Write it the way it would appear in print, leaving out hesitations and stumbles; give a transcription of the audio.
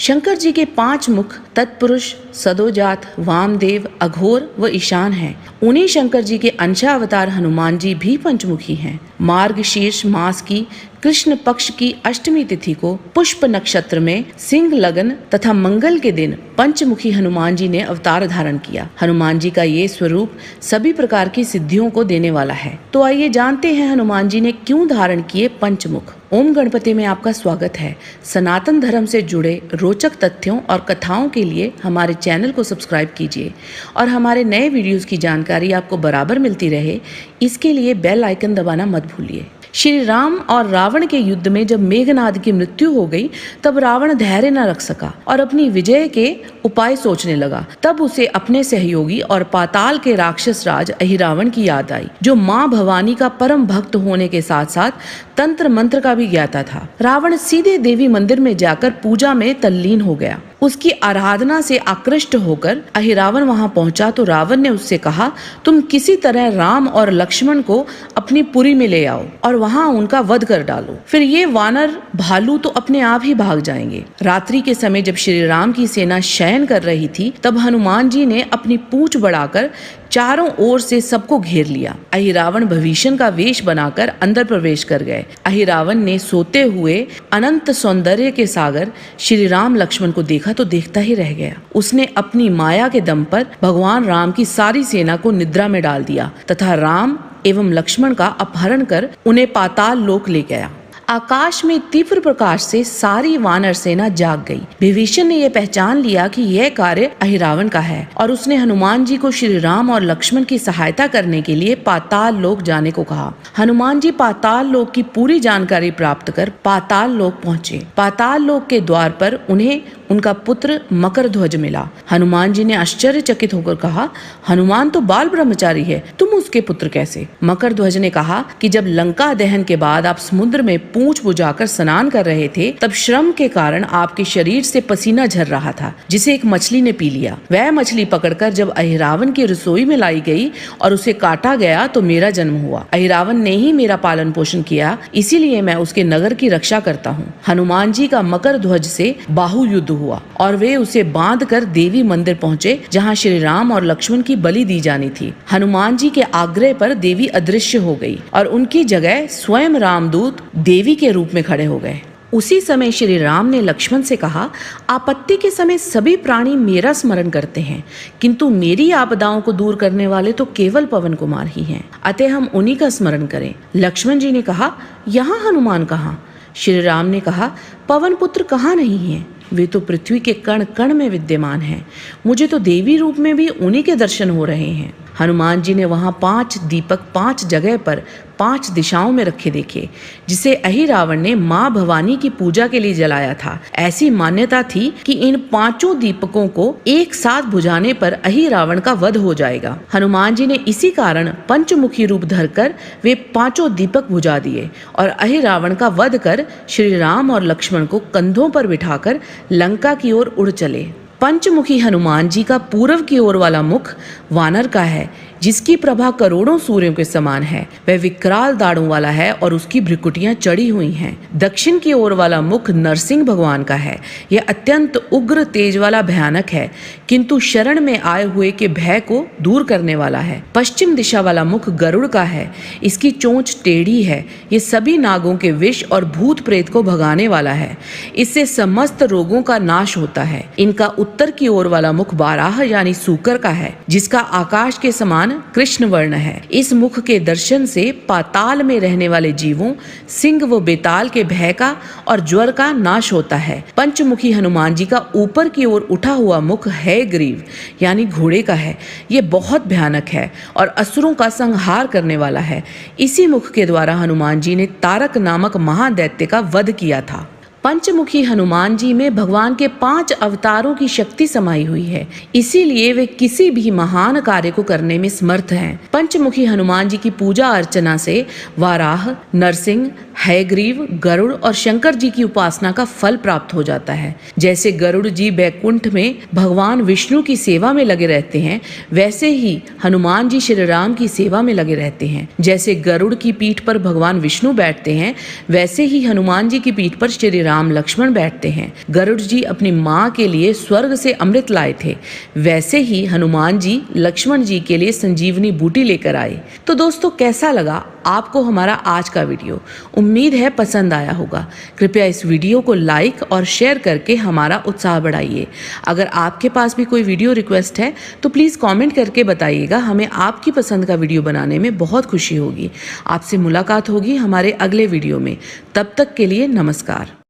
शंकर जी के 5 मुख तत्पुरुष, सदोजात, वामदेव, अघोर व ईशान हैं। उन्हीं शंकर जी के अंशावतार हनुमान जी भी पंचमुखी हैं। मार्गशीर्ष मास की कृष्ण पक्ष की अष्टमी तिथि को पुष्प नक्षत्र में सिंह लगन तथा मंगल के दिन पंचमुखी हनुमान जी ने अवतार धारण किया। हनुमान जी का ये स्वरूप सभी प्रकार की सिद्धियों को देने वाला है। तो आइए जानते हैं हनुमान जी ने क्यों धारण किए पंचमुख। ओम गणपति में आपका स्वागत है। सनातन धर्म से जुड़े रोचक तथ्यों और कथाओं के लिए हमारे चैनल को सब्सक्राइब कीजिए और हमारे नए वीडियोस की जानकारी आपको बराबर मिलती रहे, इसके लिए बेल आइकन दबाना मत भूलिए। श्री राम और रावण के युद्ध में जब मेघनाद की मृत्यु हो गई, तब रावण धैर्य न रख सका और अपनी विजय के उपाय सोचने लगा। तब उसे अपने सहयोगी और पाताल के राक्षस राज अहिरावण की याद आई, जो मां भवानी का परम भक्त होने के साथ साथ तंत्र मंत्र का भी ज्ञाता था। रावण सीधे देवी मंदिर में जाकर पूजा में तल्लीन हो गया। उसकी आराधना से आकृष्ट होकर अहिरावण वहां पहुंचा तो रावण ने उससे कहा, तुम किसी तरह राम और लक्ष्मण को अपनी पुरी में ले आओ और वहां उनका वध कर डालो, फिर ये वानर भालू तो अपने आप ही भाग जाएंगे। रात्रि के समय जब श्री राम की सेना शयन कर रही थी, तब हनुमान जी ने अपनी पूंछ बढ़ाकर चारों ओर से सबको घेर लिया। अहिरावण भविष्य का वेश बनाकर अंदर प्रवेश कर गए। अहिरावण ने सोते हुए अनंत सौंदर्य के सागर श्री राम लक्ष्मण को देखा तो देखता ही रह गया। उसने अपनी माया के दम पर भगवान राम की सारी सेना को निद्रा में डाल दिया तथा राम एवं लक्ष्मण का अपहरण कर उन्हें पाताल लोक ले गया। आकाश में तीव्र प्रकाश से सारी वानर सेना जाग गई। विभीषण ने यह पहचान लिया कि यह कार्य अहिरावण का है और उसने हनुमान जी को श्री राम और लक्ष्मण की सहायता करने के लिए पाताल लोक जाने को कहा। हनुमान जी पाताल लोक की पूरी जानकारी प्राप्त कर पाताल लोक पहुँचे। पाताल लोक के द्वार पर उन्हें उनका पुत्र मकर ध्वज मिला। हनुमान जी ने आश्चर्यचकित होकर कहा, हनुमान तो बाल ब्रह्मचारी है, तुम उसके पुत्र कैसे? मकर ध्वज ने कहा कि जब लंका दहन के बाद आप समुद्र में पूंछ बुझाकर स्नान कर रहे थे, तब श्रम के कारण आपके शरीर से पसीना झर रहा था, जिसे एक मछली ने पी लिया। वह मछली पकड़कर जब अहिरावण की रसोई में लाई गई और उसे काटा गया तो मेरा जन्म हुआ। अहिरावण ने ही मेरा पालन पोषण किया, इसीलिए मैं उसके नगर की रक्षा करता हूँ। हनुमान जी का मकर ध्वज से बाहु युद्ध हुआ और वे उसे बांध कर देवी मंदिर पहुंचे, जहां श्री राम और लक्ष्मण की बलि दी जानी थी। हनुमान जी के आग्रह पर देवी अदृश्य हो गई और उनकी जगह स्वयं रामदूत देवी के रूप में खड़े हो गए। उसी समय श्री राम ने लक्ष्मण से कहा, आपत्ति के समय सभी प्राणी मेरा स्मरण करते हैं, किंतु मेरी आपदाओं को दूर करने वाले तो केवल पवन कुमार ही हैं, अतः हम उन्हीं का स्मरण करें। लक्ष्मण जी ने कहा, यहाँ हनुमान कहाँ? श्री राम ने कहा, पवन पुत्र कहाँ नहीं है, वे तो पृथ्वी के कण कण में विद्यमान हैं। मुझे तो देवी रूप में भी उन्हीं के दर्शन हो रहे हैं। हनुमान जी ने वहां 5 दीपक 5 जगह पर 5 दिशाओं में रखे देखे, जिसे अहिरावण ने मां भवानी की पूजा के लिए जलाया था। ऐसी मान्यता थी कि इन 5 दीपकों को एक साथ बुझाने पर अहिरावण का वध हो जाएगा। हनुमान जी ने इसी कारण पंचमुखी रूप धरकर वे 5 दीपक बुझा दिए और अहिरावण का वध कर श्री राम और लक्ष्मण को कंधों पर बिठाकर लंका की ओर उड़ चले। पंचमुखी हनुमान जी का पूर्व की ओर वाला मुख वानर का है, जिसकी प्रभा करोड़ों सूर्यों के समान है। वह विकराल दाढ़ों वाला है और उसकी भ्रिकुटियां चढ़ी हुई हैं। दक्षिण की ओर वाला मुख नरसिंह भगवान का है। यह अत्यंत उग्र तेज वाला भयानक है, किंतु शरण में आए हुए के भय को दूर करने वाला है। पश्चिम दिशा वाला मुख गरुड़ का है। इसकी चोंच टेढ़ी है। ये सभी नागों के विष और भूत प्रेत को भगाने वाला है। इससे समस्त रोगों का नाश होता है। इनका उत्तर की ओर वाला मुख बाराह यानी सूकर का है, जिसका आकाश के समान कृष्ण वर्ण है। इस मुख के दर्शन से पाताल में रहने वाले जीवों, सिंह व बेताल के भय का और ज्वर का नाश होता है। पंचमुखी हनुमान जी का ऊपर की ओर उठा हुआ मुख है ग्रीव यानी घोड़े का है। ये बहुत भयानक है और असुरों का संहार करने वाला है। इसी मुख के द्वारा हनुमान जी ने तारक नामक महादैत्य का वध किया था। पंचमुखी हनुमान जी में भगवान के 5 अवतारों की शक्ति समाई हुई है, इसीलिए वे किसी भी महान कार्य को करने में समर्थ हैं। पंचमुखी हनुमान जी की पूजा अर्चना से वाराह, नरसिंह, हयग्रीव, गरुड़ और शंकर जी की उपासना का फल प्राप्त हो जाता है। जैसे गरुड़ जी बैकुंठ में भगवान विष्णु की सेवा में लगे रहते हैं, वैसे ही हनुमान जी श्री राम की सेवा में लगे रहते हैं। जैसे गरुड़ की पीठ पर भगवान विष्णु बैठते हैं, वैसे ही हनुमान जी की पीठ पर श्री राम लक्ष्मण बैठते हैं, गरुड़ जी अपनी माँ के लिए स्वर्ग से अमृत लाए थे, वैसे ही हनुमान जी लक्ष्मण जी के लिए संजीवनी बूटी लेकर आए। तो दोस्तों, कैसा लगा आपको हमारा आज का वीडियो? उम्मीद है पसंद आया होगा। कृपया इस वीडियो को लाइक और शेयर करके हमारा उत्साह बढ़ाइए। अगर आपके पास भी कोई वीडियो रिक्वेस्ट है तो प्लीज़ कमेंट करके बताइएगा, हमें आपकी पसंद का वीडियो बनाने में बहुत खुशी होगी। आपसे मुलाकात होगी हमारे अगले वीडियो में। तब तक के लिए नमस्कार।